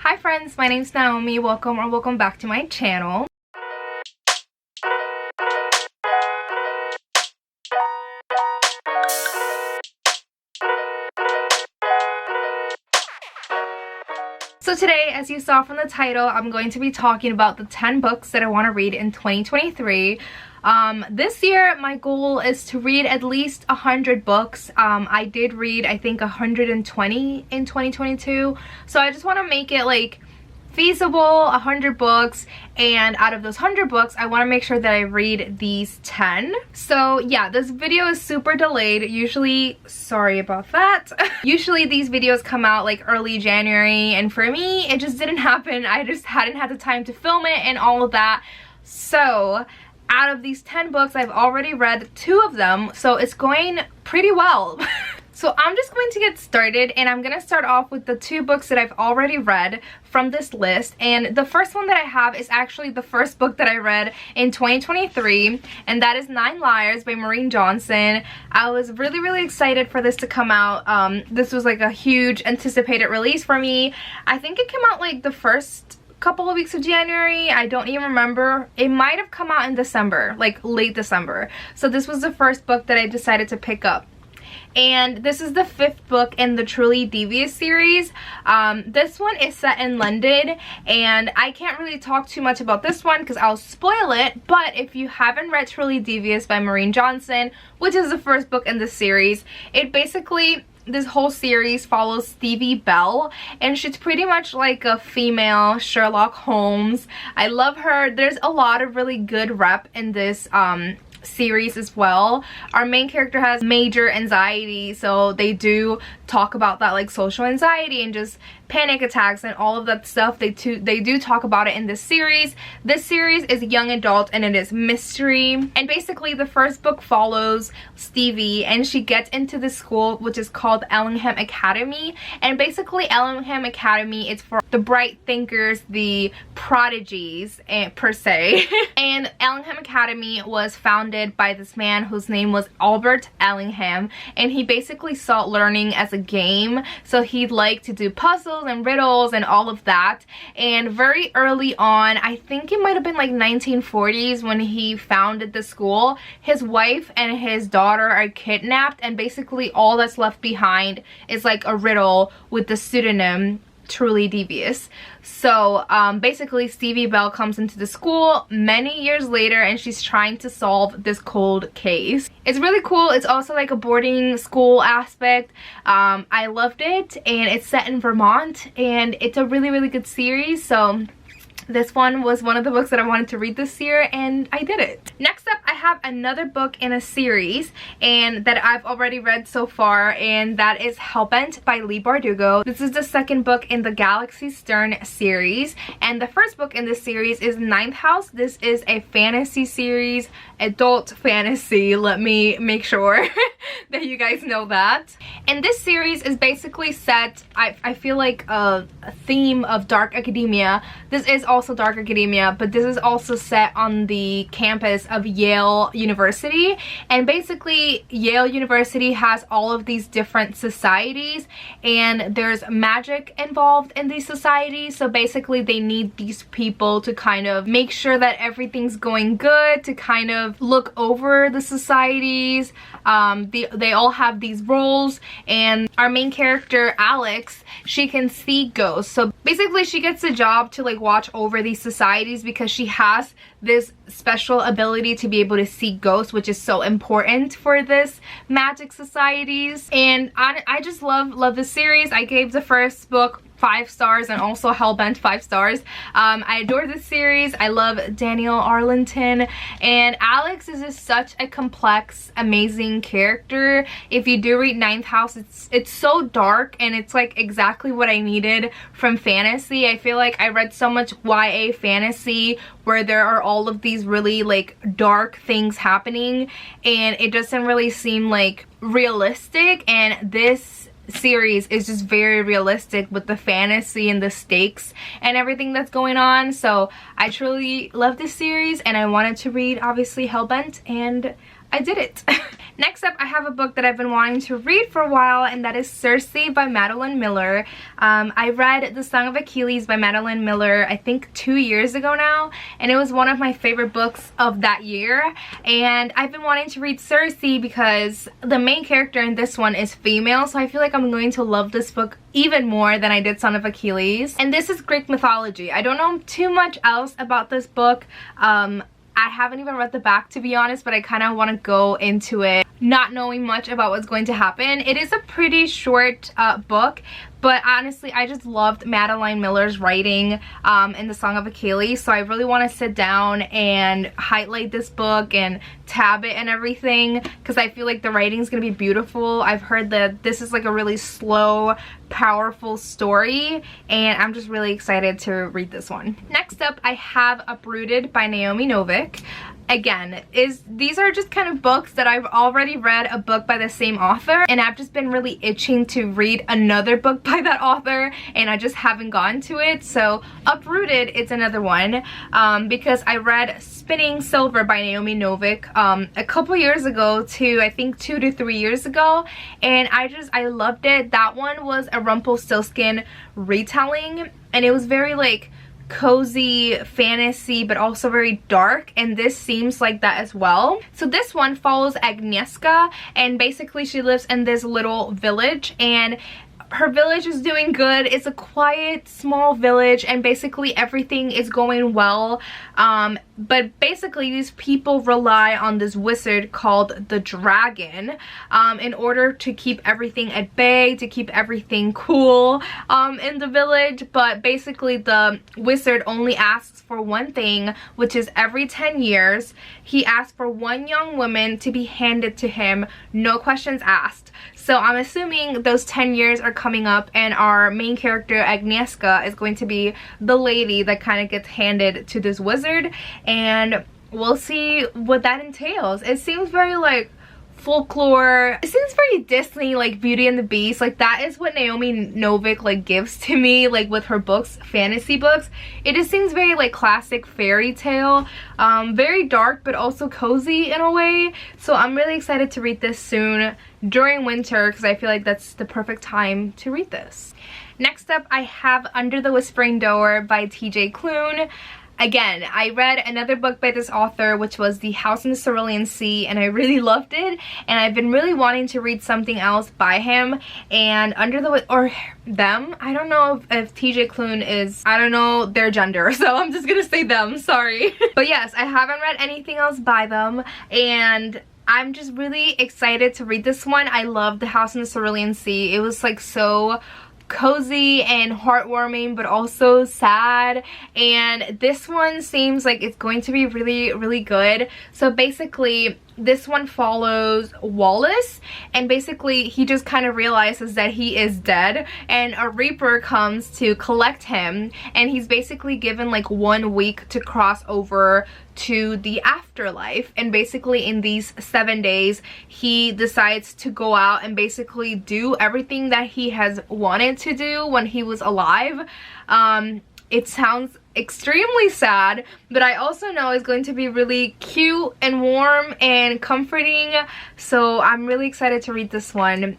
Hi friends, my name's Naomi. Welcome back to my channel. So today, as you saw from the title, I'm going to be talking about the 10 books that I want to read in 2023. This year, my goal is to read at least 100 books. I did read, I think, 120 in 2022. So I just want to make it like feasible, 100 books, and out of those 100 books I want to make sure that I read these 10. So yeah, this video is super delayed. Usually, sorry about that. Usually these videos come out like early January, and for me it just didn't happen. I just hadn't had the time to film it and all of that. So out of these 10 books, I've already read 2 of them, so it's going pretty well. So I'm just going to get started, and I'm going to start off with the 2 books that I've already read from this list. And the first one that I have is actually the first book that I read in 2023, and that is 9 Liars by Maureen Johnson. I was really excited for this to come out. This was like a huge anticipated release for me. I think it came out like the first couple of weeks of January. I don't even remember. It might have come out in December, like late December. So this was the first book that I decided to pick up. And this is the 5th book in the Truly Devious series. This one is set in London, and I can't really talk too much about this one because I'll spoil it. But if you haven't read Truly Devious by Maureen Johnson, which is the first book in the series, it basically, this whole series follows Stevie Bell, and she's pretty much like a female Sherlock Holmes. I love her. There's a lot of really good rep in this series as well. Our main character has major anxiety, so they do talk about that, like social anxiety and just panic attacks and all of that stuff. They do talk about it in this series. This series is young adult, and it is mystery. And basically the first book follows Stevie, and she gets into this school which is called Ellingham Academy. And basically Ellingham Academy is for the bright thinkers, the prodigies per se. And Ellingham Academy was founded by this man whose name was Albert Ellingham, and he basically saw learning as a game. So he'd like to do puzzles and riddles and all of that. And very early on, I think it might have been like 1940s when he founded the school, his wife and his daughter are kidnapped, and basically all that's left behind is like a riddle with the pseudonym Truly Devious. So basically Stevie Bell comes into the school many years later, and she's trying to solve this cold case. It's really cool. It's also like a boarding school aspect. I loved it, and it's set in Vermont, and it's a really good series. So this one was one of the books that I wanted to read this year, and I did it. Next up, I have another book in a series, and that I've already read so far, and that is Hellbent by Leigh Bardugo. This is the 2nd book in the Galaxy Stern series, and the first book in this series is Ninth House. This is a fantasy series, adult fantasy. Let me make sure that you guys know that. And this series is basically set, I feel like a theme of dark academia. This is also dark academia, but this is also set on the campus of Yale University. And basically Yale University has all of these different societies, and there's magic involved in these societies. So basically they need these people to kind of make sure that everything's going good, to kind of look over the societies. They all have these roles, and our main character Alex, she can see ghosts. So basically she gets the job to like watch over these societies because she has this special ability to be able to see ghosts, which is so important for this magic societies. And I just love this series. I gave the first book 5 stars, and also Hellbent 5 stars. I adore this series. I love Daniel Arlington, and Alex is just such a complex, amazing character. If you do read Ninth House, it's so dark, and it's like exactly what I needed from fantasy. I feel like I read so much YA fantasy where there are all of these really like dark things happening, and it doesn't really seem like realistic. And this series is just very realistic with the fantasy and the stakes and everything that's going on. So I truly love this series, and I wanted to read obviously Hellbent, and I did it. Next up, I have a book that I've been wanting to read for a while, and that is Cersei by Madeline Miller. I read The Song of Achilles by Madeline Miller, I think 2 years ago now, and it was one of my favorite books of that year. And I've been wanting to read Cersei because the main character in this one is female, so I feel like I'm going to love this book even more than I did Son of Achilles. And this is Greek mythology. I don't know too much else about this book. I haven't even read the back, to be honest, but I kind of want to go into it not knowing much about what's going to happen. It is a pretty short book, but honestly, I just loved Madeline Miller's writing in The Song of Achilles, so I really want to sit down and highlight this book and tab it and everything, because I feel like the writing is going to be beautiful. I've heard that this is like a really slow, powerful story, and I'm just really excited to read this one. Next up, I have Uprooted by Naomi Novik. Again, these are just kind of books that I've already read a book by the same author, and I've just been really itching to read another book by that author, and I just haven't gotten to it. So Uprooted, it's another one, because I read Spinning Silver by Naomi Novik a couple years ago, I think 2 to 3 years ago, and I loved it. That one was a Rumpelstiltskin retelling, and it was very like cozy fantasy but also very dark, and this seems like that as well. So this one follows Agnieszka, and basically she lives in this little village, and her village is doing good. It's a quiet, small village, and basically everything is going well. But basically these people rely on this wizard called the Dragon in order to keep everything at bay, to keep everything cool in the village. But basically the wizard only asks for one thing, which is every 10 years he asks for one young woman to be handed to him, no questions asked. So I'm assuming those 10 years are coming up, and our main character Agnieszka is going to be the lady that kind of gets handed to this wizard, and we'll see what that entails. It seems very like folklore. It seems very Disney, like Beauty and the Beast. Like that is what Naomi Novik like gives to me, like with her books, fantasy books. It just seems very like classic fairy tale, very dark but also cozy in a way. So I'm really excited to read this soon during winter, because I feel like that's the perfect time to read this. Next up, I have Under the Whispering Door by TJ Klune. Again, I read another book by this author, which was The House in the Cerulean Sea, and I really loved it, and I've been really wanting to read something else by him. And them, I don't know if TJ Klune is, I don't know their gender, so I'm just gonna say them, sorry. But yes, I haven't read anything else by them, and I'm just really excited to read this one. I love The House in the Cerulean Sea. It was like so cozy and heartwarming but also sad, and this one seems like it's going to be really good. So basically this one follows Wallace, and basically he just kind of realizes that he is dead, and a reaper comes to collect him, and he's basically given like 1 week to cross over to the afterlife. And basically in these 7 days he decides to go out and basically do everything that he has wanted to do when he was alive. It sounds extremely sad, but I also know it's going to be really cute and warm and comforting, so I'm really excited to read this one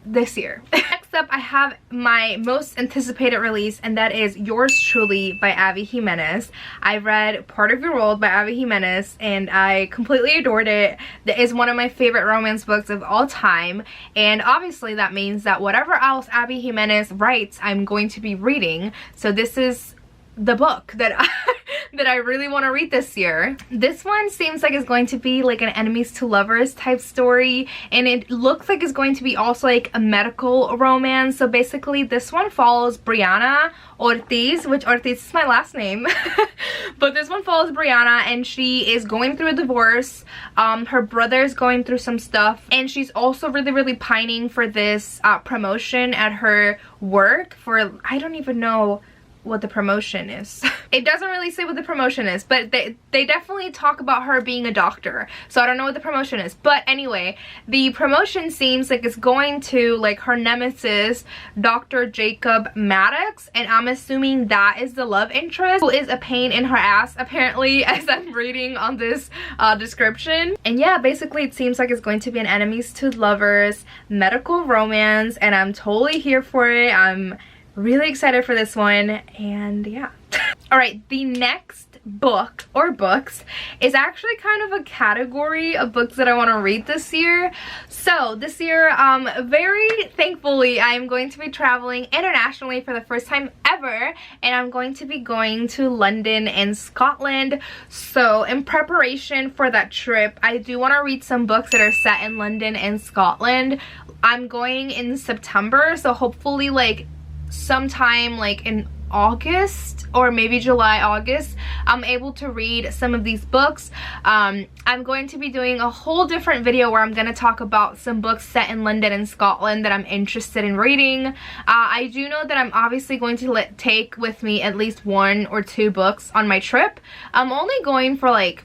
this year. Next up, I have my most anticipated release, and that is Yours Truly by Abby Jimenez. I read Part of Your World by Abby Jimenez, and I completely adored it. That is one of my favorite romance books of all time, and obviously that means that whatever else Abby Jimenez writes, I'm going to be reading. So this is the book that I really want to read this year. This one seems like it's going to be like an enemies to lovers type story, and it looks like it's going to be also like a medical romance. So basically this one follows Brianna Ortiz, which Ortiz is my last name. But this one follows Brianna, and she is going through a divorce. Her brother is going through some stuff, and she's also really pining for this promotion at her work for, I don't even know what the promotion is. It doesn't really say what the promotion is, but they definitely talk about her being a doctor. So I don't know what the promotion is. But anyway, the promotion seems like it's going to like her nemesis, Dr. Jacob Maddox, and I'm assuming that is the love interest, who is a pain in her ass apparently, as I'm reading on this description. And yeah, basically it seems like it's going to be an enemies to lovers medical romance, and I'm totally here for it. I'm really excited for this one, and yeah. All right, the next book or books is actually kind of a category of books that I want to read this year. So this year, very thankfully, I am going to be traveling internationally for the first time ever, and I'm going to be going to London and Scotland. So in preparation for that trip, I do want to read some books that are set in London and Scotland. I'm going in September, so hopefully like sometime like in August or maybe July, August, I'm able to read some of these books. I'm going to be doing a whole different video where I'm going to talk about some books set in London and Scotland that I'm interested in reading. I do know that I'm obviously going to take with me at least 1 or 2 books on my trip. I'm only going for like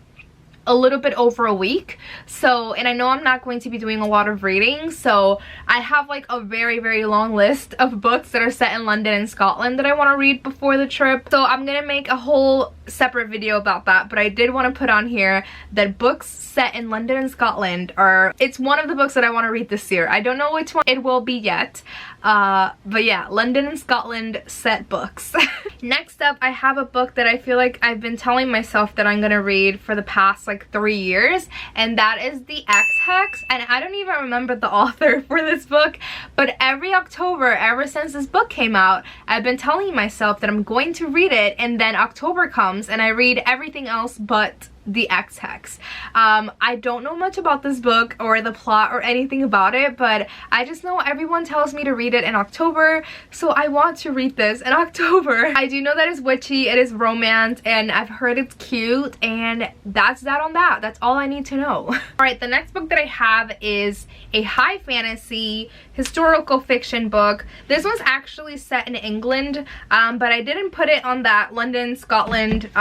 a little bit over a week, so, and I know I'm not going to be doing a lot of reading, so I have like a very long list of books that are set in London and Scotland that I want to read before the trip. So I'm gonna make a whole separate video about that, but I did want to put on here that books set in London and Scotland are, it's one of the books that I want to read this year. I don't know which one it will be yet, but yeah, London and Scotland set books. Next up, I have a book that I feel like I've been telling myself that I'm gonna read for the past like 3 years, and that is the X Hex. And I don't even remember the author for this book, but every October ever since this book came out, I've been telling myself that I'm going to read it, and then October comes and I read everything else but the X Hex. I don't know much about this book or the plot or anything about it, but I just know everyone tells me to read it in October, so I want to read this in October. I do know that it's witchy, it is romance, and I've heard it's cute, and that's that on that. That's all I need to know. Alright, the next book that I have is a high fantasy historical fiction book. This one's actually set in England, but I didn't put it on that London, Scotland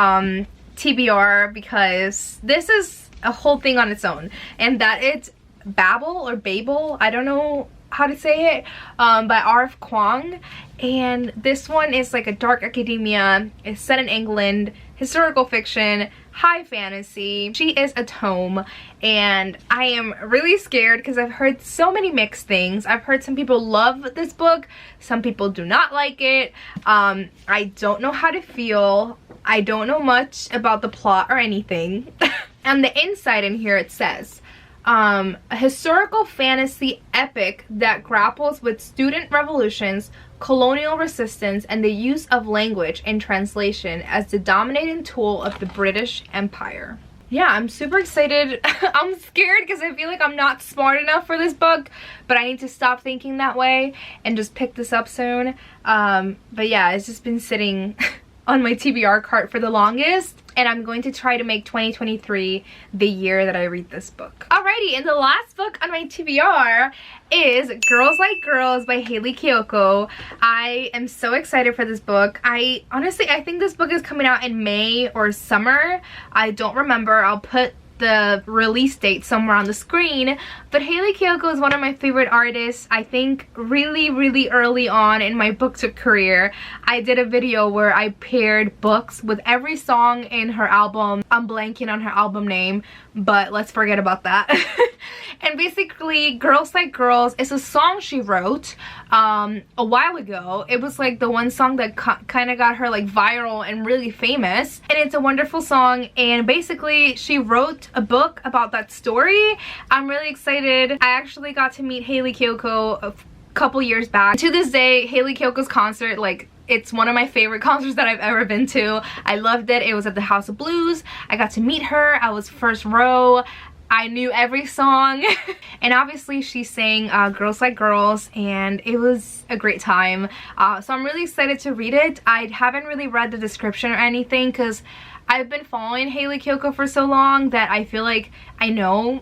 TBR because this is a whole thing on its own, and that it's Babel or Babel, I don't know how to say it, by R.F. Kuang. And this one is like a dark academia, it's set in England, historical fiction, high fantasy. She is a tome, and I am really scared because I've heard so many mixed things. I've heard some people love this book, some people do not like it. I don't know how to feel. I don't know much about the plot or anything. And the inside in here, it says, a historical fantasy epic that grapples with student revolutions, colonial resistance, and the use of language and translation as the dominating tool of the British Empire. Yeah, I'm super excited. I'm scared because I feel like I'm not smart enough for this book, but I need to stop thinking that way and just pick this up soon. But yeah, it's just been sitting on my TBR cart for the longest, and I'm going to try to make 2023 the year that I read this book. Alrighty, and the last book on my TBR is Girls Like Girls by Hayley Kiyoko. I am so excited for this book. I think this book is coming out in May or summer. I don't remember. I'll put the release date somewhere on the screen, but Hayley Kiyoko is one of my favorite artists. I think really early on in my booktube career, I did a video where I paired books with every song in her album. I'm blanking on her album name, but let's forget about that. And basically, Girls Like Girls is a song she wrote a while ago. It was like the one song that kind of got her like viral and really famous, and it's a wonderful song. And basically she wrote a book about that story. I'm really excited. I actually got to meet Hayley Kiyoko a couple years back. To this day, Hayley Kiyoko's concert, like, it's one of my favorite concerts that I've ever been to. I loved it. It was at the House of Blues. I got to meet her. I was first row. I knew every song. And obviously she sang Girls Like Girls, and it was a great time. So I'm really excited to read it. I haven't really read the description or anything because I've been following Hayley Kiyoko for so long that I feel like I know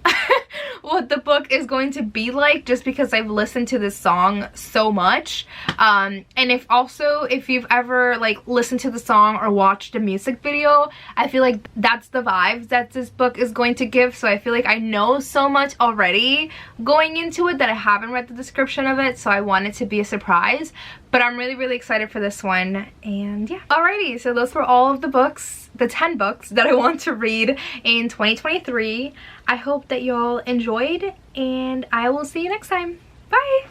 what the book is going to be like, just because I've listened to this song so much. And if you've ever like listened to the song or watched a music video, I feel like that's the vibes that this book is going to give. So I feel like I know so much already going into it that I haven't read the description of it, so I want it to be a surprise. But I'm really excited for this one. And yeah, alrighty, so those were all of the books, the 10 books that I want to read in 2023. I hope that y'all enjoyed, and I will see you next time. Bye!